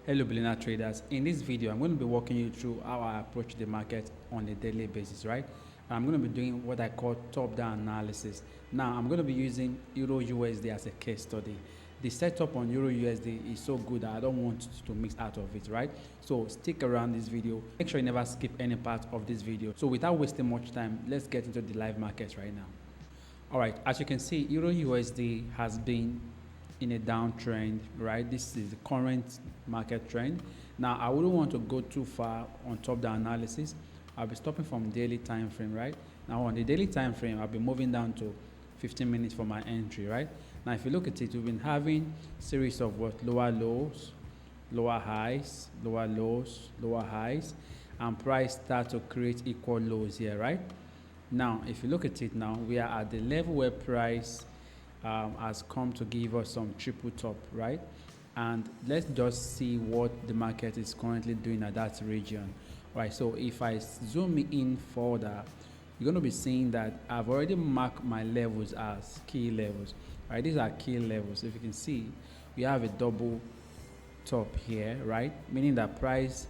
Hello billionaire traders. In this video, I'm going to be walking you through how I approach the market on a daily basis, right? I'm going to be doing what I call top-down analysis. Now, I'm going to be using Euro USD as a case study. The setup on Euro USD is so good that I don't want to mix out of it, right? So stick around this video. Make sure you never skip any part of this video. So without wasting much time, let's get into the live markets right now. All right, as you can see, Euro USD has been in a downtrend, right? This is the current market trend. Now, I wouldn't want to go too far on top-down analysis. I'll be stopping from daily time frame, right? Now, on the daily time frame, I'll be moving down to 15 minutes for my entry, right? Now, if you look at it, we've been having series of lower lows, lower highs, lower lows, lower highs, and price start to create equal lows here, right? Now, if you look at it now, we are at the level where price has come to give us some triple top, right? And let's just see what the market is currently doing at that region, right? So if I zoom in further, you're going to be seeing that I've already marked my levels as key levels, right? These are key levels. If you can see, we have a double top here, right? Meaning that price,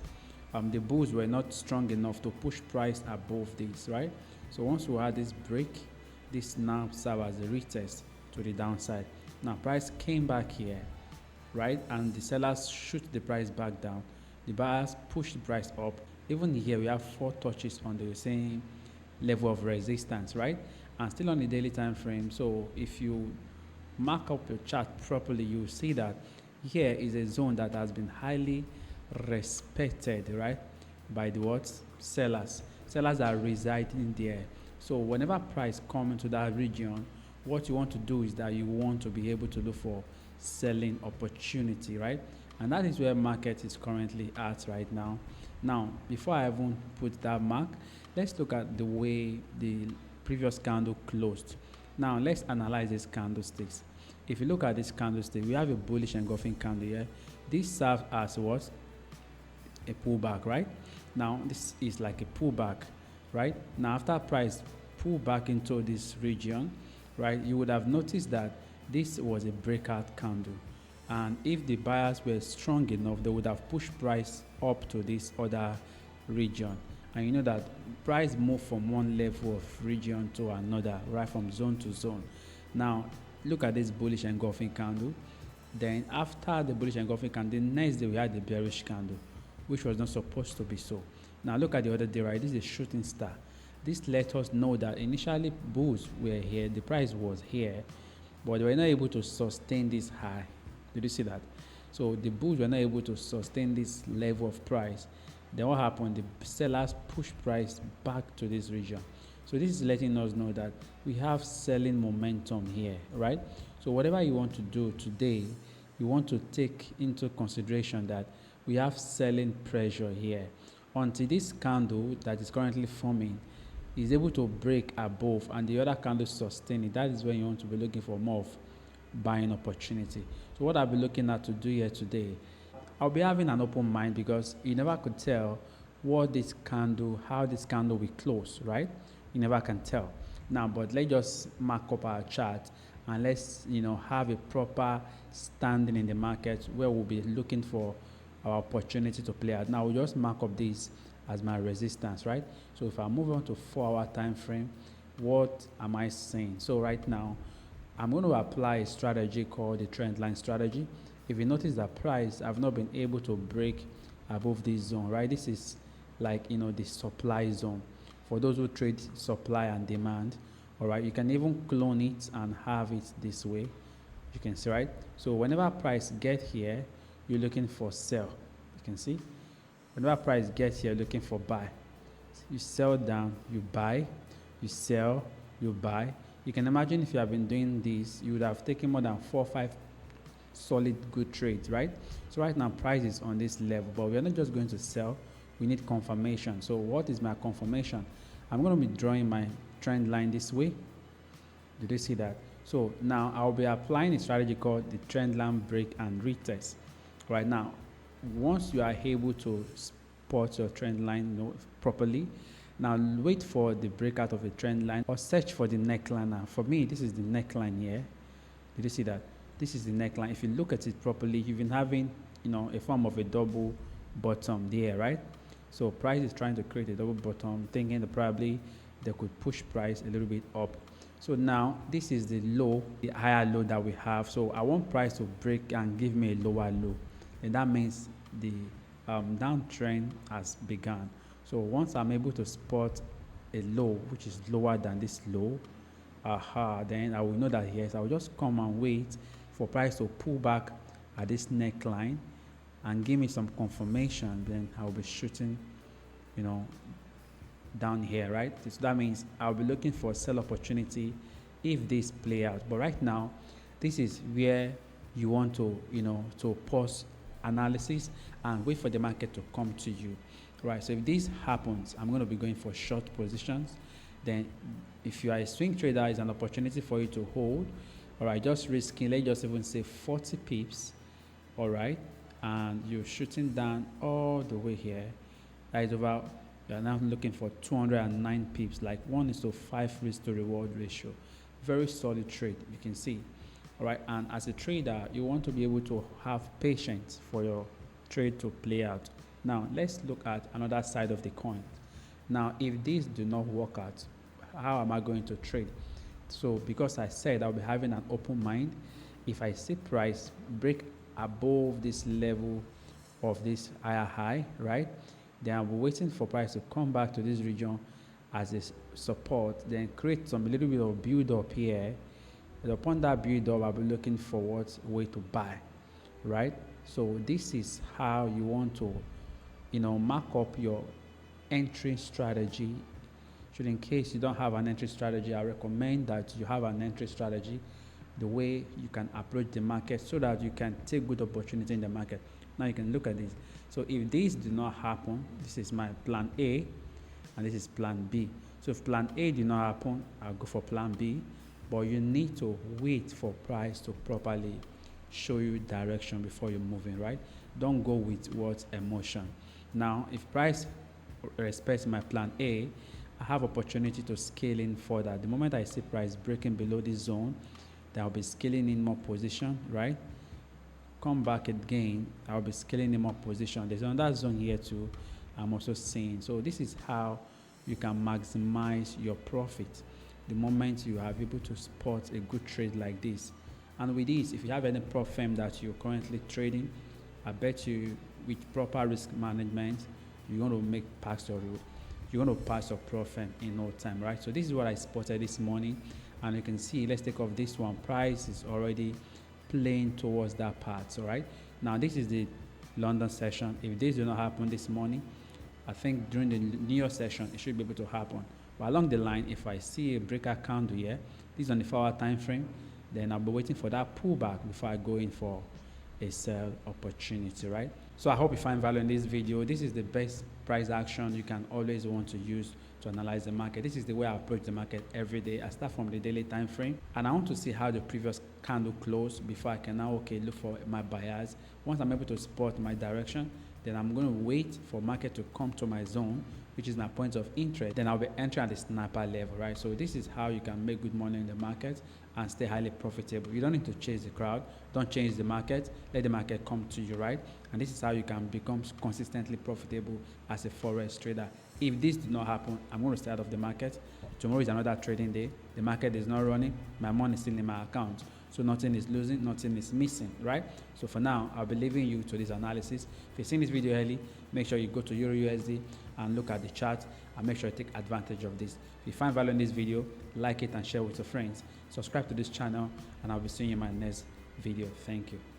the bulls were not strong enough to push price above this, right? So once we had this break, this now serves as a retest to the downside. Now price came back here, right? And the sellers shoot the price back down. The buyers push the price up. Even here we have 4 touches on the same level of resistance, right? And still on the daily time frame. So if you mark up your chart properly, you see that here is a zone that has been highly respected, right, by the what? Sellers. Sellers are residing there. So whenever price comes into that region, what you want to do is that you want to be able to look for selling opportunity, right? And that is where market is currently at right now. Now, before I even put that mark, let's look at the way the previous candle closed. Now, let's analyze these candlesticks. If you look at this candlestick, we have a bullish engulfing candle here. This serves as what? A pullback, right? Now, this is like a pullback, right? Now, after price pull back into this region, right, you would have noticed that this was a breakout candle, and if the buyers were strong enough, they would have pushed price up to this other region. And you know that price moved from one level of region to another, right, from zone to zone. Now look at this bullish engulfing candle. Then after the bullish engulfing candle, the next day we had the bearish candle, which was not supposed to be so. Now look at the other day, right? This is a shooting star. This let us know that initially bulls were here, the price was here, but they were not able to sustain this high. Did you see that? So the bulls were not able to sustain this level of price. Then what happened? The sellers pushed price back to this region. So this is letting us know that we have selling momentum here, right? So whatever you want to do today, you want to take into consideration that we have selling pressure here. Until this candle that is currently forming is able to break above and the other candles sustain it, that is when you want to be looking for more of buying opportunity. So what I'll be looking at to do here today, I'll be having an open mind because you never could tell what this candle, how this candle will close, right? You never can tell. Now, but let's just mark up our chart and let's, have a proper standing in the market where we'll be looking for our opportunity to play out. Now we'll just mark up this as my resistance, right? So if I move on to 4-hour time frame, what am I saying? So right now I'm going to apply a strategy called the trend line strategy. If you notice that price, I've not been able to break above this zone, right? This is like, the supply zone for those who trade supply and demand. All right, you can even clone it and have it this way. You can see, right? So whenever price get here, you're looking for sell. You can see whenever price gets here, looking for buy. You sell down, you buy, you sell, you buy. You can imagine if you have been doing this, you would have taken more than 4 or 5 solid good trades, right? So right now price is on this level, but we're not just going to sell, we need confirmation. So what is my confirmation? I'm going to be drawing my trend line this way. Did you see that? So now I'll be applying a strategy called the trend line break and retest. Right now, once you are able to spot your trend line properly, now wait for the breakout of a trend line or search for the neckline. Now for me, this is the neckline here. Did you see that? This is the neckline. If you look at it properly, you've been having a form of a double bottom there, right? So price is trying to create a double bottom, thinking that probably they could push price a little bit up. So now this is the low, the higher low that we have. So I want price to break and give me a lower low, and that means the downtrend has begun. So once I'm able to spot a low which is lower than this low, then I will know that yes, I will just come and wait for price to pull back at this neckline and give me some confirmation. Then I'll be shooting, down here, right? So that means I'll be looking for a sell opportunity if this play out. But right now, this is where you want to, to pause analysis and wait for the market to come to you, right? So if this happens, I'm going to be going for short positions. Then if you are a swing trader, it's an opportunity for you to hold. All right, just risking, let's just even say 40 pips, all right? And you're shooting down all the way here. That is over, you're now looking for 209 pips, like 1:5 risk to reward ratio. Very solid trade, you can see. All right, and as a trader, you want to be able to have patience for your trade to play out. Now, let's look at another side of the coin. Now, if these do not work out, how am I going to trade? So, because I said I'll be having an open mind, if I see price break above this level of this higher high, right, then I'll be waiting for price to come back to this region as a support, then create some little bit of build up here. And upon that build up, I'll be looking for what way to buy, right? So this is how you want to, mark up your entry strategy. Should in case you don't have an entry strategy, I recommend that you have an entry strategy, the way you can approach the market so that you can take good opportunity in the market. Now you can look at this. So if these do not happen, this is my plan A, and this is plan B. So if plan A did not happen, I'll go for plan B. But you need to wait for price to properly show you direction before you're moving, right? Don't go with what emotion. Now, if price respects my plan A, I have opportunity to scale in further. The moment I see price breaking below this zone, then I'll be scaling in more position, right? Come back again, I'll be scaling in more position. There's another zone here too, I'm also seeing. So this is how you can maximize your profit the moment you are able to spot a good trade like this. And with this, if you have any prop firm that you're currently trading, I bet you with proper risk management, you're going to make pass your road. You're going to pass your prop firm in no time, right? So this is what I spotted this morning. And you can see, let's take off this one. Price is already playing towards that part, all right? Now, this is the London session. If this did not happen this morning, I think during the New York session, it should be able to happen. But along the line, if I see a breakout candle here, this is on the 4-hour time frame, then I'll be waiting for that pullback before I go in for a sell opportunity, right? So I hope you find value in this video. This is the best price action you can always want to use to analyze the market. This is the way I approach the market every day. I start from the daily time frame, and I want to see how the previous candle closed before I can now look for my buyers. Once I'm able to spot my direction, then I'm going to wait for market to come to my zone, which is my point of interest. Then I'll be entering at the sniper level, right? So this is how you can make good money in the market and stay highly profitable. You don't need to chase the crowd. Don't change the market. Let the market come to you, right? And this is how you can become consistently profitable as a forex trader. If this did not happen, I'm going to stay out of the market. Tomorrow is another trading day. The market is not running. My money is still in my account. So nothing is losing, nothing is missing, right? So for now, I'll be leaving you to this analysis. If you've seen this video early, make sure you go to Euro USD and look at the chart and make sure you take advantage of this. If you find value in this video, like it and share with your friends. Subscribe to this channel, and I'll be seeing you in my next video. Thank you.